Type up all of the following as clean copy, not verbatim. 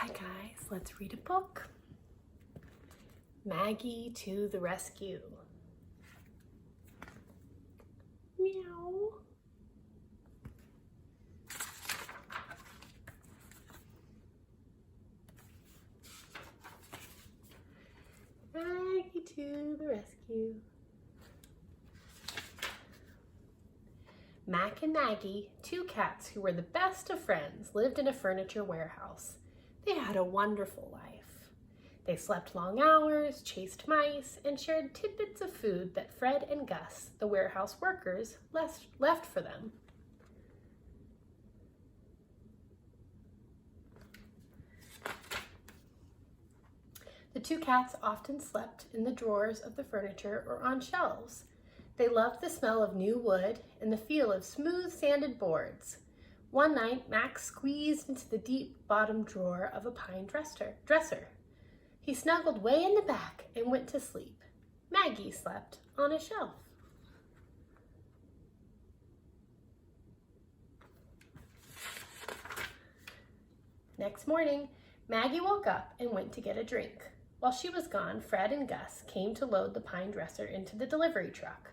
guys, let's read a book. Maggie to the rescue. Meow. Maggie to the rescue. Mack and Maggie, two cats who were the best of friends, lived in a furniture warehouse. They had a wonderful life. They slept long hours, chased mice, and shared tidbits of food that Fred and Gus, the warehouse workers, left for them. The two cats often slept in the drawers of the furniture or on shelves. They loved the smell of new wood and the feel of smooth sanded boards. One night, Mack squeezed into the deep bottom drawer of a pine dresser. He snuggled way in the back and went to sleep. Maggie slept on a shelf. Next morning, Maggie woke up and went to get a drink. While she was gone, Fred and Gus came to load the pine dresser into the delivery truck.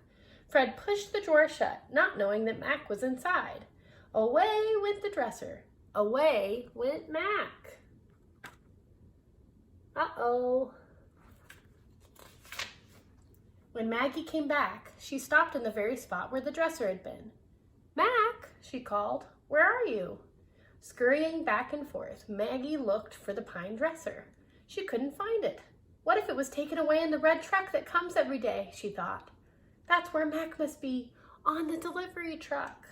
Fred pushed the drawer shut, not knowing that Mack was inside. Away went the dresser. Away went Mack. Uh-oh. When Maggie came back, she stopped in the very spot where the dresser had been. "Mack," she called, "where are you?" Scurrying back and forth, Maggie looked for the pine dresser. She couldn't find it. What if it was taken away in the red truck that comes every day, she thought. That's where Mack must be, on the delivery truck.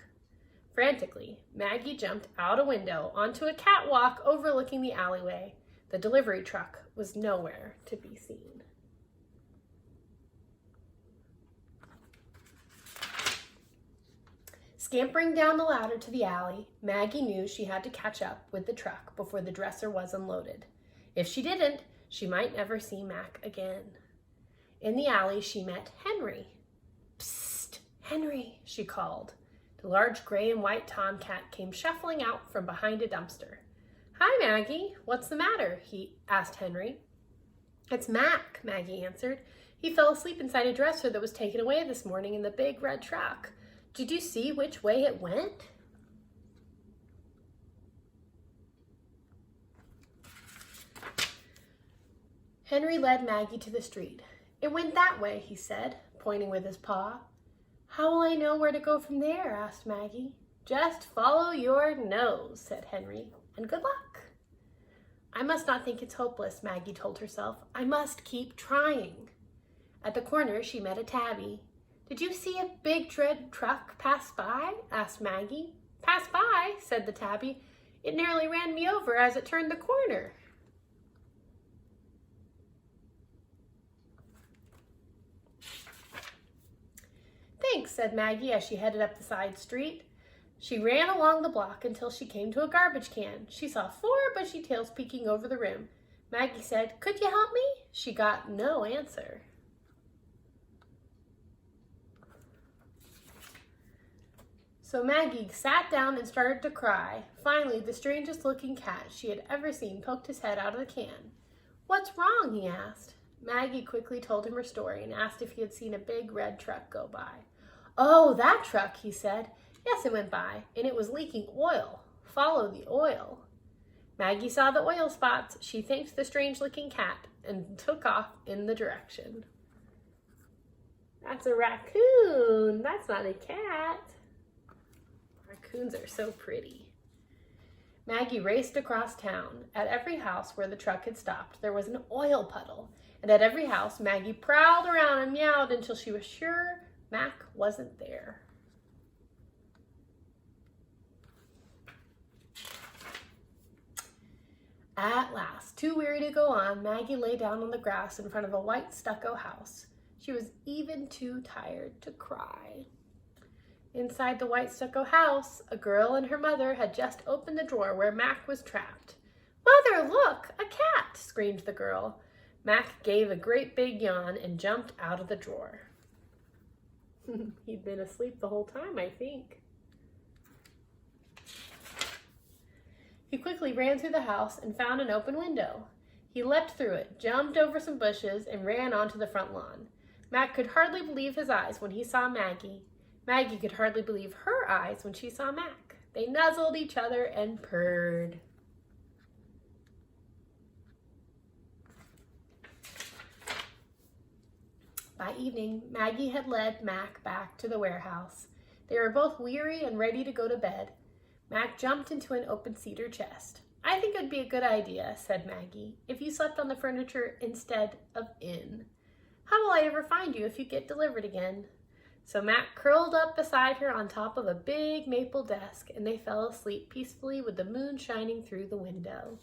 Frantically, Maggie jumped out a window onto a catwalk overlooking the alleyway. The delivery truck was nowhere to be seen. Scampering down the ladder to the alley, Maggie knew she had to catch up with the truck before the dresser was unloaded. If she didn't, she might never see Mack again. In the alley, she met Henry. "Psst, Henry," she called. The large gray and white tomcat came shuffling out from behind a dumpster. "Hi, Maggie. What's the matter?" he asked Henry. "It's Mack," Maggie answered. "He fell asleep inside a dresser that was taken away this morning in the big red truck. Did you see which way it went?" Henry led Maggie to the street. "It went that way," he said, pointing with his paw. "How will I know where to go from there?" asked Maggie. "Just follow your nose," said Henry, "and good luck." "I must not think it's hopeless," Maggie told herself. "I must keep trying." At the corner, she met a tabby. "Did you see a big red truck pass by?" asked Maggie. "Pass by?" said the tabby. "It nearly ran me over as it turned the corner." "Thanks," said Maggie as she headed up the side street. She ran along the block until she came to a garbage can. She saw 4 bushy tails peeking over the rim. Maggie said, "Could you help me?" She got no answer. So Maggie sat down and started to cry. Finally, the strangest looking cat she had ever seen poked his head out of the can. "What's wrong?" he asked. Maggie quickly told him her story and asked if he had seen a big red truck go by. "Oh, that truck," he said. "Yes, it went by, and it was leaking oil. Follow the oil." Maggie saw the oil spots. She thanked the strange-looking cat and took off in the direction. "That's a raccoon. That's not a cat." Raccoons are so pretty. Maggie raced across town. At every house where the truck had stopped, there was an oil puddle. And at every house, Maggie prowled around and meowed until she was sure Mack wasn't there. At last, too weary to go on, Maggie lay down on the grass in front of a white stucco house. She was even too tired to cry. Inside the white stucco house, a girl and her mother had just opened the drawer where Mack was trapped. "Mother, look, a cat!" screamed the girl. Mack gave a great big yawn and jumped out of the drawer. He'd been asleep the whole time, I think. He quickly ran through the house and found an open window. He leapt through it, jumped over some bushes, and ran onto the front lawn. Mack could hardly believe his eyes when he saw Maggie. Maggie could hardly believe her eyes when she saw Mack. They nuzzled each other and purred. By evening, Maggie had led Mack back to the warehouse. They were both weary and ready to go to bed. Mack jumped into an open cedar chest. "I think it would be a good idea," said Maggie, "if you slept on the furniture instead of in. How will I ever find you if you get delivered again?" So Mack curled up beside her on top of a big maple desk, and they fell asleep peacefully with the moon shining through the window.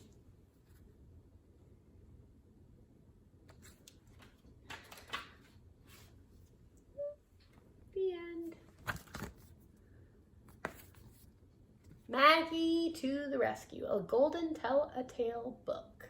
The end. Maggie to the Rescue, a Golden Tell-a-Tale book.